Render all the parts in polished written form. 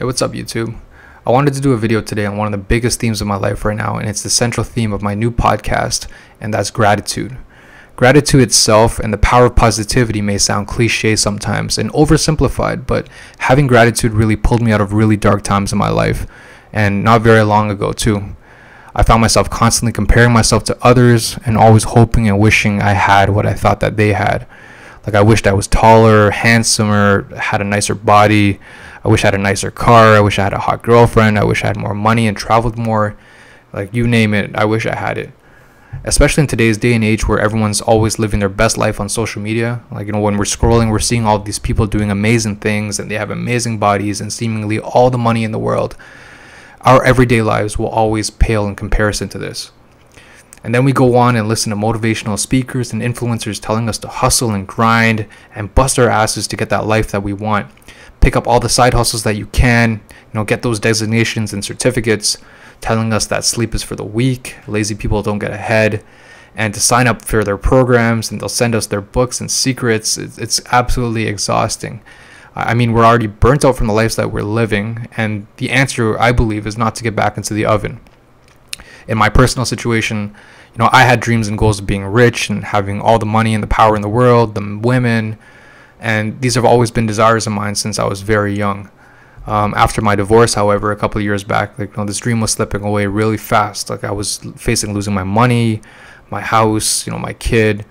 Hey, what's up, YouTube? I wanted to do a video today on one of the biggest themes of my life right now, and it's the central theme of my new podcast, and that's gratitude. Gratitude itself and the power of positivity may sound cliche sometimes and oversimplified, but having gratitude really pulled me out of really dark times in my life, and not very long ago too. I found myself constantly comparing myself to others and always hoping and wishing I had what I thought that they had. Like, I wished I was taller, handsomer, had a nicer body. I wish I had a nicer car. I wish I had a hot girlfriend. I wish I had more money and traveled more. Like, you name it, I wish I had it. Especially in today's day and age where everyone's always living their best life on social media. Like, when we're scrolling, we're seeing all these people doing amazing things and they have amazing bodies and seemingly all the money in the world. Our everyday lives will always pale in comparison to this. And then we go on and listen to motivational speakers and influencers telling us to hustle and grind and bust our asses to get that life that we want. Pick up all the side hustles that you can, get those designations and certificates, telling us that sleep is for the weak, lazy people don't get ahead, and to sign up for their programs, and they'll send us their books and secrets. It's absolutely exhausting. I mean, we're already burnt out from the lives that we're living, and the answer, I believe, is not to get back into the oven. In my personal situation, I had dreams and goals of being rich and having all the money and the power in the world, the women, and these have always been desires of mine since I was very young. After my divorce, however, a couple of years back, this dream was slipping away really fast. Like, I was facing losing my money, my house, my kid,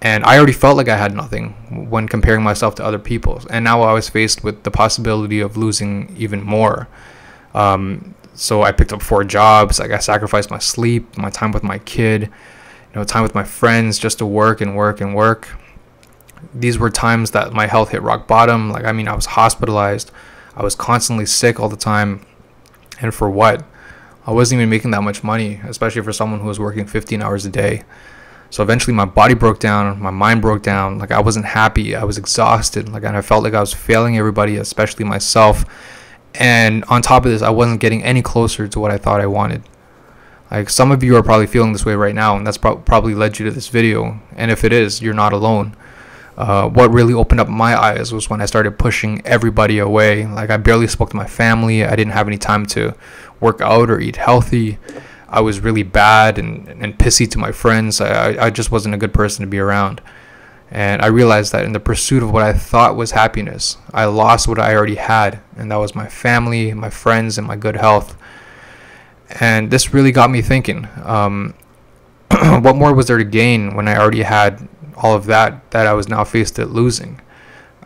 and I already felt like I had nothing when comparing myself to other people. And now I was faced with the possibility of losing even more. So I picked up 4 jobs. Like, I sacrificed my sleep, my time with my kid, time with my friends, just to work and work and work. These were times that my health hit rock bottom. I was hospitalized. I was constantly sick all the time. And for what? I wasn't even making that much money, especially for someone who was working 15 hours a day. So eventually my body broke down, my mind broke down. I wasn't happy. I was exhausted. And I felt like I was failing everybody, especially myself. And on top of this, I wasn't getting any closer to what I thought I wanted. Some of you are probably feeling this way right now, and that's probably led you to this video. And if it is, you're not alone. What really opened up my eyes was when I started pushing everybody away. I barely spoke to my family. I didn't have any time to work out or eat healthy. I was really bad and pissy to my friends. I just wasn't a good person to be around. And I realized that in the pursuit of what I thought was happiness, I lost what I already had, and that was my family, my friends, and my good health. And this really got me thinking, what more was there to gain when I already had all of that I was now faced at losing?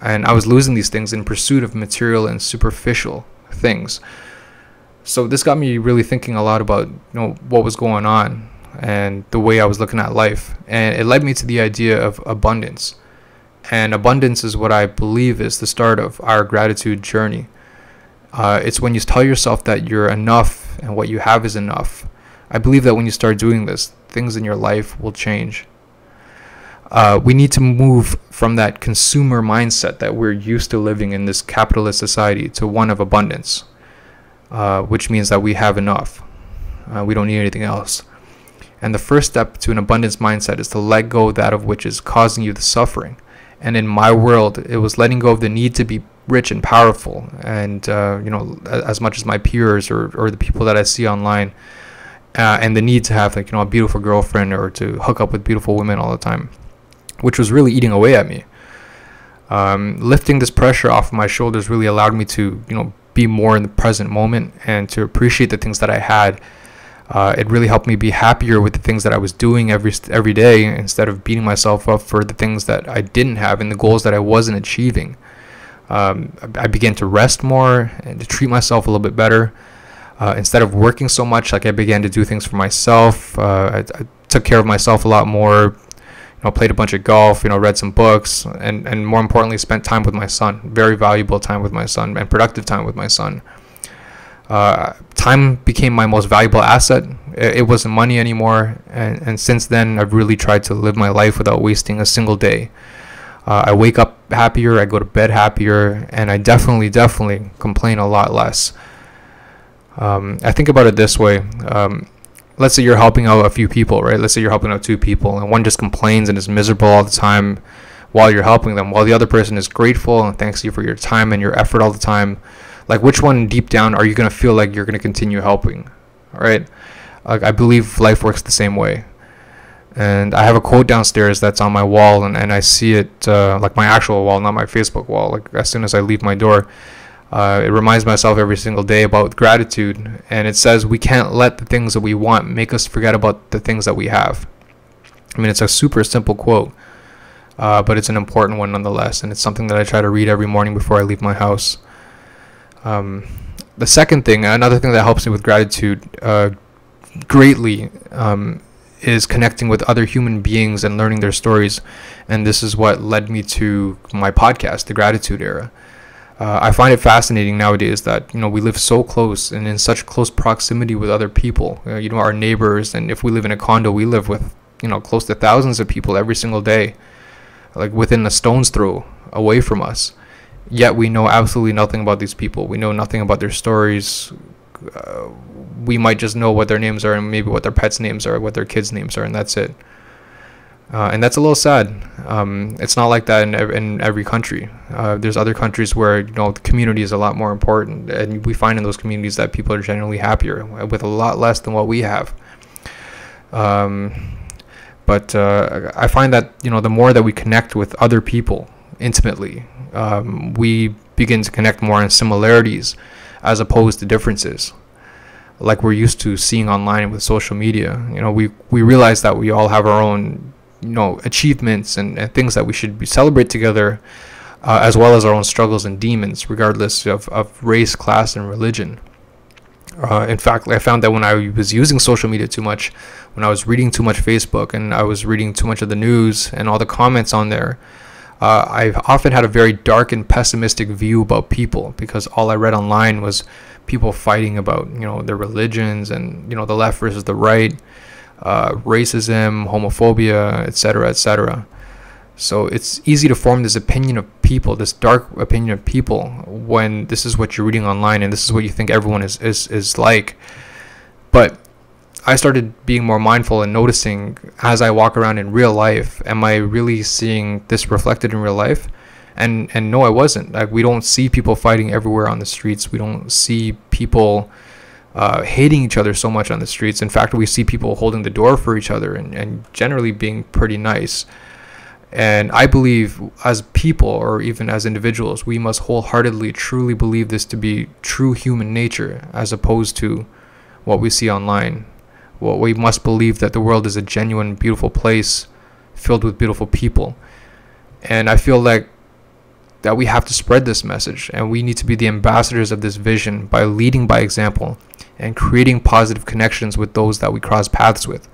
And I was losing these things in pursuit of material and superficial things. So this got me really thinking a lot about what was going on and the way I was looking at life. And it led me to the idea of abundance. And abundance is what I believe is the start of our gratitude journey. It's when you tell yourself that you're enough and what you have is enough. I believe that when you start doing this, things in your life will change. We need to move from that consumer mindset that we're used to living in this capitalist society to one of abundance, which means that we have enough. We don't need anything else. And the first step to an abundance mindset is to let go of that of which is causing you the suffering. And in my world, it was letting go of the need to be rich and powerful. And, as much as my peers or the people that I see online, and the need to have a beautiful girlfriend or to hook up with beautiful women all the time, which was really eating away at me. Lifting this pressure off of my shoulders really allowed me to, be more in the present moment and to appreciate the things that I had. It really helped me be happier with the things that I was doing every day instead of beating myself up for the things that I didn't have and the goals that I wasn't achieving. I began to rest more and to treat myself a little bit better. Instead of working so much, I began to do things for myself. I took care of myself a lot more. Played a bunch of golf, read some books, and more importantly, spent time with my son. Very valuable time with my son and productive time with my son. Time became my most valuable asset. It wasn't money anymore. And since then, I've really tried to live my life without wasting a single day. I wake up happier, I go to bed happier, and I definitely complain a lot less. I think about it this way. Let's say you're helping out a few people, right? Let's say you're helping out 2 people, and one just complains and is miserable all the time while you're helping them, while the other person is grateful and thanks you for your time and your effort all the time. Like, which one deep down are you going to feel like you're going to continue helping? All right. Like, I believe life works the same way. And I have a quote downstairs that's on my wall, and I see it, like my actual wall, not my Facebook wall. Like, as soon as I leave my door, it reminds myself every single day about gratitude. And it says, we can't let the things that we want make us forget about the things that we have. I mean, it's a super simple quote, but it's an important one nonetheless. And it's something that I try to read every morning before I leave my house. The second thing, another thing that helps me with gratitude greatly, is connecting with other human beings and learning their stories. And this is what led me to my podcast, The Gratitude Era. I find it fascinating nowadays that, we live so close and in such close proximity with other people, our neighbors. And if we live in a condo, we live with, close to thousands of people every single day, like within a stone's throw away from us. Yet we know absolutely nothing about these people. We know nothing about their stories. We might just know what their names are and maybe what their pets' names are, what their kids' names are, and that's it. And that's a little sad. It's not like that in every country. There's other countries where the community is a lot more important, and we find in those communities that people are generally happier with a lot less than what we have. But I find that the more that we connect with other people intimately, we begin to connect more on similarities as opposed to differences, like we're used to seeing online with social media. We realize that we all have our own achievements and things that we should celebrate together, as well as our own struggles and demons, regardless of race, class, and religion. In fact, I found that when I was using social media too much, when I was reading too much Facebook and I was reading too much of the news and all the comments on there, I've often had a very dark and pessimistic view about people, because all I read online was people fighting about their religions and the left versus the right, racism, homophobia, etc., etc. So it's easy to form this opinion of people, this dark opinion of people, when this is what you're reading online and this is what you think everyone is like. But I started being more mindful and noticing, as I walk around in real life, am I really seeing this reflected in real life? And no, I wasn't. Like, we don't see people fighting everywhere on the streets. We don't see people hating each other so much on the streets. In fact, we see people holding the door for each other and generally being pretty nice. And I believe as people, or even as individuals, we must wholeheartedly truly believe this to be true human nature, as opposed to what we see online. Well, we must believe that the world is a genuine, beautiful place filled with beautiful people. And I feel like that we have to spread this message, and we need to be the ambassadors of this vision by leading by example and creating positive connections with those that we cross paths with.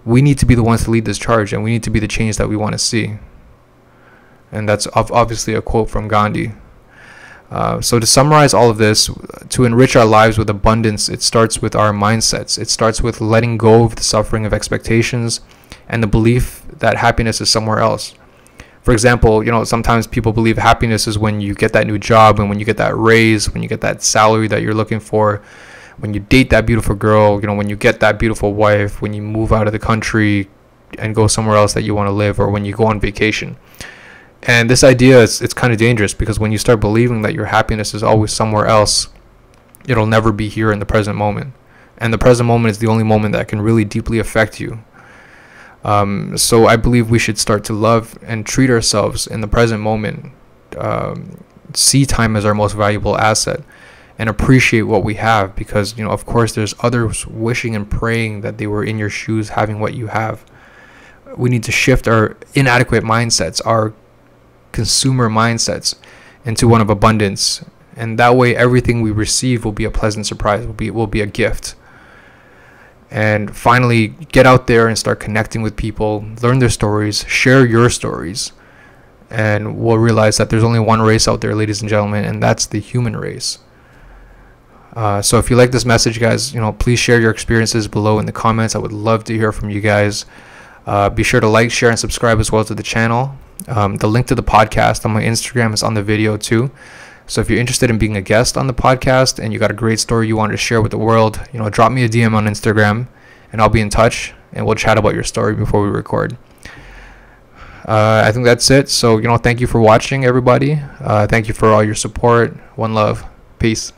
We need to be the ones to lead this charge, and we need to be the change that we want to see. And that's obviously a quote from Gandhi. So to summarize all of this, to enrich our lives with abundance, it starts with our mindsets. It starts with letting go of the suffering of expectations and the belief that happiness is somewhere else. For example, sometimes people believe happiness is when you get that new job, and when you get that raise, when you get that salary that you're looking for, when you date that beautiful girl, when you get that beautiful wife, when you move out of the country and go somewhere else that you want to live, or when you go on vacation. And this idea it's kind of dangerous, because when you start believing that your happiness is always somewhere else, it'll never be here in the present moment. And the present moment is the only moment that can really deeply affect you. So I believe we should start to love and treat ourselves in the present moment, see time as our most valuable asset, and appreciate what we have, because of course there's others wishing and praying that they were in your shoes having what you have. We need to shift our inadequate mindsets, our consumer mindsets, into one of abundance, and that way everything we receive will be a pleasant surprise, will be a gift. And finally, get out there and start connecting with people, learn their stories, share your stories, and we'll realize that there's only one race out there, ladies and gentlemen, and that's the human race. So if you like this message, guys, please share your experiences below in the comments. I would love to hear from you guys. Be sure to like, share, and subscribe as well to the channel. The link to the podcast on my Instagram is on the video too. So if you're interested in being a guest on the podcast and you got a great story you wanted to share with the world, drop me a DM on Instagram and I'll be in touch and we'll chat about your story before we record. I think that's it. So, thank you for watching, everybody. Thank you for all your support. One love. Peace.